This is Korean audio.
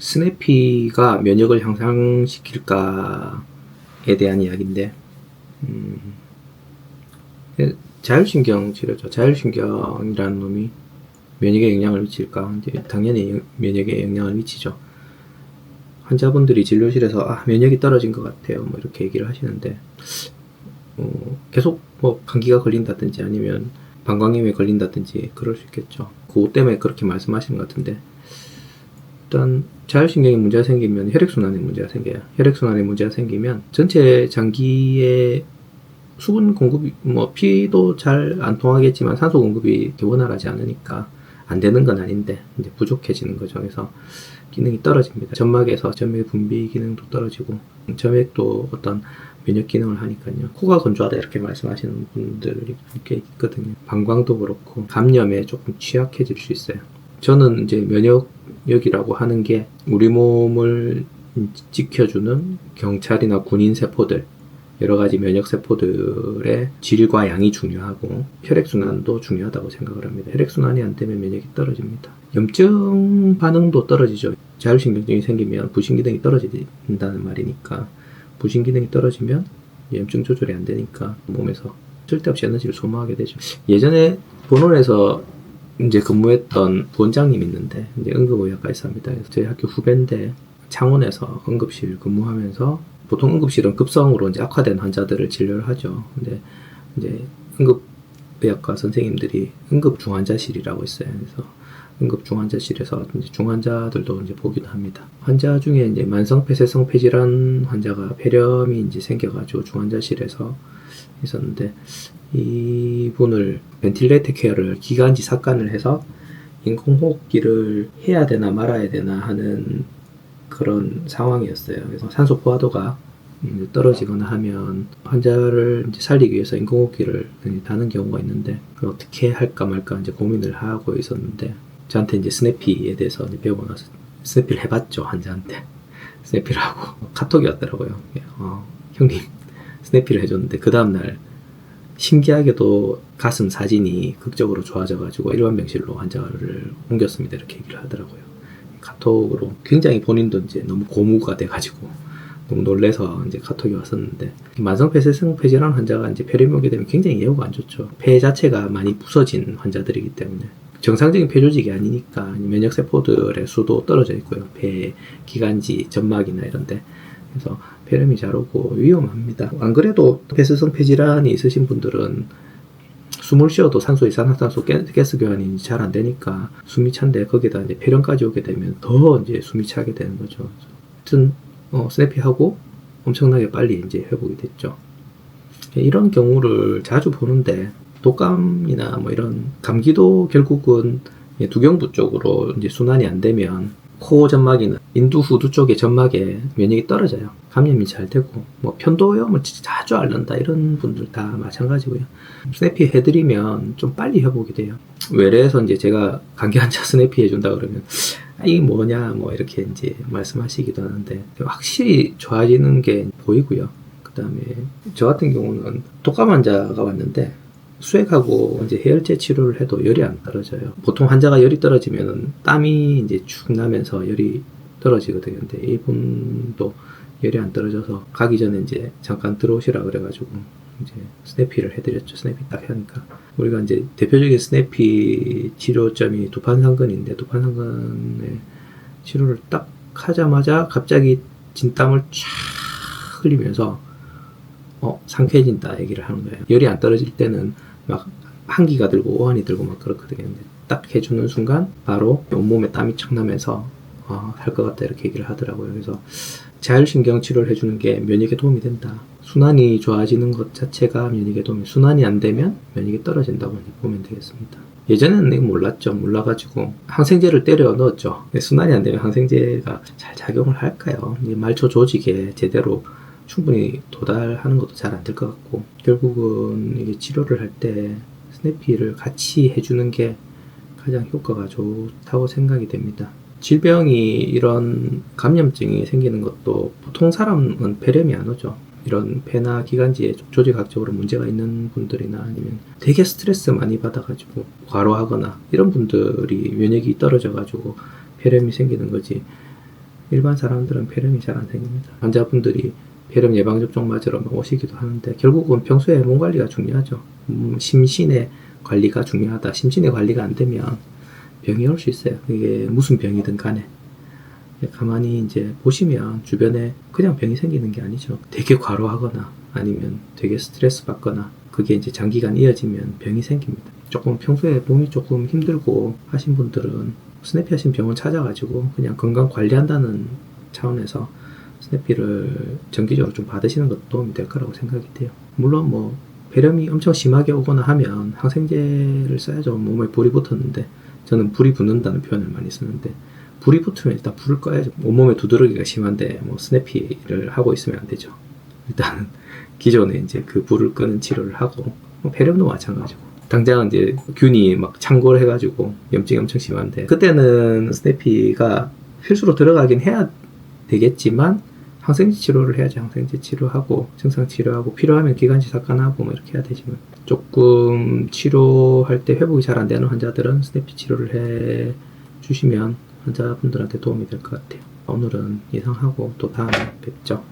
스네피가 면역을 향상시킬까에 대한 이야기인데, 자율신경 치료죠. 자율신경이라는 놈이 면역에 영향을 미칠까? 이제 당연히 면역에 영향을 미치죠. 환자분들이 진료실에서 면역이 떨어진 것 같아요, 뭐 이렇게 얘기를 하시는데, 계속 뭐 감기가 걸린다든지 아니면 방광염에 걸린다든지 그럴 수 있겠죠. 그것 때문에 그렇게 말씀하시는 것 같은데, 일단 자율신경에 문제가 생기면 혈액순환에 문제가 생겨요. 혈액순환에 문제가 생기면 전체 장기에 수분 공급이, 뭐 피도 잘 안 통하겠지만 산소 공급이 원활하지 않으니까 안 되는 건 아닌데 이제 부족해지는 거죠. 그래서 기능이 떨어집니다. 점막에서 점액 분비 기능도 떨어지고, 점액도 어떤 면역 기능을 하니까요. 코가 건조하다 이렇게 말씀하시는 분들이 꽤 있거든요. 방광도 그렇고 감염에 조금 취약해질 수 있어요. 저는 이제 면역력이라고 하는 게 우리 몸을 지켜주는 경찰이나 군인 세포들, 여러 가지 면역 세포들의 질과 양이 중요하고 혈액순환도 중요하다고 생각을 합니다. 혈액순환이 안 되면 면역이 떨어집니다. 염증 반응도 떨어지죠. 자율신경증이 생기면 부신기능이 떨어진다는 말이니까, 부신기능이 떨어지면 염증 조절이 안 되니까 몸에서 쓸데없이 에너지를 소모하게 되죠. 예전에 본원에서 이제 근무했던 부원장님이 있는데, 이제 응급의학과 있습니다. 그래서 저희 학교 후배인데 창원에서 응급실 근무하면서, 보통 응급실은 급성으로 이제 악화된 환자들을 진료를 하죠. 근데 이제 응급의학과 선생님들이 응급중환자실이라고 있어요. 그래서 응급중환자실에서 이제 중환자들도 이제 보기도 합니다. 환자 중에 이제 만성 폐쇄성 폐질환 환자가 폐렴이 이제 생겨가지고 중환자실에서 있었는데, 이분을 벤틸레이터 케어를 기관지 삭관을 해서 인공호흡기를 해야 되나 말아야 되나 하는 그런 상황이었어요. 그래서 산소 포화도가 떨어지거나 하면 환자를 이제 살리기 위해서 인공호흡기를 다는 경우가 있는데, 그걸 어떻게 할까 말까 이제 고민을 하고 있었는데, 저한테 이제 스내피에 대해서 이제 배우고 나서 스내피를 해봤죠. 환자한테 스내피를 하고 카톡이 왔더라고요. 형님 스내피를 해줬는데 그 다음날 신기하게도 가슴 사진이 극적으로 좋아져가지고 일반병실로 환자를 옮겼습니다. 이렇게 얘기를 하더라고요. 카톡으로 굉장히 본인도 이제 너무 고무가 돼가지고 너무 놀래서 이제 카톡이 왔었는데, 만성폐쇄성 폐질환 환자가 이제 폐렴이 오게 되면 굉장히 예후가 안 좋죠. 폐 자체가 많이 부서진 환자들이기 때문에 정상적인 폐 조직이 아니니까 면역 세포들의 수도 떨어져 있고요. 폐 기관지, 점막이나 이런데. 그래서 폐렴이 잘 오고 위험합니다. 안 그래도 폐쇄성 폐질환이 있으신 분들은 숨을 쉬어도 산소, 이산화탄소, 가스 교환이 잘 안 되니까 숨이 찬데, 거기다 이제 폐렴까지 오게 되면 더 이제 숨이 차게 되는 거죠. 하여튼 스내피하고 엄청나게 빨리 이제 회복이 됐죠. 이런 경우를 자주 보는데, 독감이나 뭐 이런 감기도 결국은 두경부 쪽으로 이제 순환이 안 되면 코 점막이나 인두 후두 쪽의 점막에 면역이 떨어져요. 감염이 잘 되고, 뭐 편도염을 자주 앓는다 이런 분들 다 마찬가지고요. 스내피 해드리면 좀 빨리 회복이 돼요. 외래에서 이제 제가 감기 환자 스내피 해준다 그러면 이게 뭐냐 뭐 이렇게 이제 말씀하시기도 하는데, 확실히 좋아지는 게 보이고요. 그 다음에 저 같은 경우는 독감 환자가 왔는데 수액하고 이제 해열제 치료를 해도 열이 안 떨어져요. 보통 환자가 열이 떨어지면 땀이 이제 축 나면서 열이 떨어지거든요. 근데 이분도 열이 안 떨어져서 가기 전에 이제 잠깐 들어오시라 그래가지고 이제 스내피를 해드렸죠. 스내피 딱 하니까. 우리가 이제 대표적인 스내피 치료점이 두판상근인데, 두판상근의 치료를 딱 하자마자 갑자기 진땀을 쫙 흘리면서 상쾌해진다 얘기를 하는 거예요. 열이 안 떨어질 때는 막 한기가 들고 오한이 들고 막 그렇거든요. 근데 딱 해주는 순간 바로 온몸에 땀이 착 나면서 할 것 같다 이렇게 얘기를 하더라고요. 그래서 자율신경 치료를 해주는 게 면역에 도움이 된다. 순환이 좋아지는 것 자체가 면역에 도움이, 순환이 안 되면 면역이 떨어진다고 보면 되겠습니다. 예전에는 이거 몰랐죠. 몰라가지고 항생제를 때려 넣었죠. 순환이 안 되면 항생제가 잘 작용을 할까요? 말초 조직에 제대로 충분히 도달하는 것도 잘 안 될 것 같고, 결국은 이게 치료를 할 때 스내피를 같이 해주는 게 가장 효과가 좋다고 생각이 됩니다. 질병이, 이런 감염증이 생기는 것도 보통 사람은 폐렴이 안 오죠. 이런 폐나 기관지에 조직학적으로 문제가 있는 분들이나 아니면 되게 스트레스 많이 받아가지고 과로하거나 이런 분들이 면역이 떨어져가지고 폐렴이 생기는 거지, 일반 사람들은 폐렴이 잘 안 생깁니다. 환자분들이 폐렴 예방접종 맞으러 오시기도 하는데 결국은 평소에 몸 관리가 중요하죠. 심신의 관리가 중요하다. 심신의 관리가 안 되면 병이 올 수 있어요. 이게 무슨 병이든 간에. 가만히 이제 보시면 주변에 그냥 병이 생기는 게 아니죠. 되게 과로하거나 아니면 되게 스트레스 받거나 그게 이제 장기간 이어지면 병이 생깁니다. 조금 평소에 몸이 조금 힘들고 하신 분들은 스냅피 하신 병원 찾아가지고 그냥 건강 관리한다는 차원에서 스냅피를 정기적으로 좀 받으시는 것도 도움이 될 거라고 생각이 돼요. 물론 뭐 폐렴이 엄청 심하게 오거나 하면 항생제를 써야죠. 몸에 불이 붙었는데 저는 불이 붙는다는 표현을 많이 쓰는데 불이 붙으면 일단 불을 꺼야죠. 온몸에 두드러기가 심한데 뭐 스냅피를 하고 있으면 안 되죠. 일단 기존에 이제 그 불을 끄는 치료를 하고 뭐 폐렴도 마찬가지고 당장 이제 균이 막 창궐 해가지고 염증이 엄청 심한데 그때는 스냅피가 필수로 들어가긴 해야 되겠지만 항생제 치료를 해야지. 항생제 치료하고 증상 치료하고 필요하면 기관지 삭간하고 뭐 이렇게 해야 되지만 조금 치료할 때 회복이 잘 안 되는 환자들은 스냅피 치료를 해 주시면 환자분들한테 도움이 될 것 같아요. 오늘은 이상하고 또 다음에 뵙죠.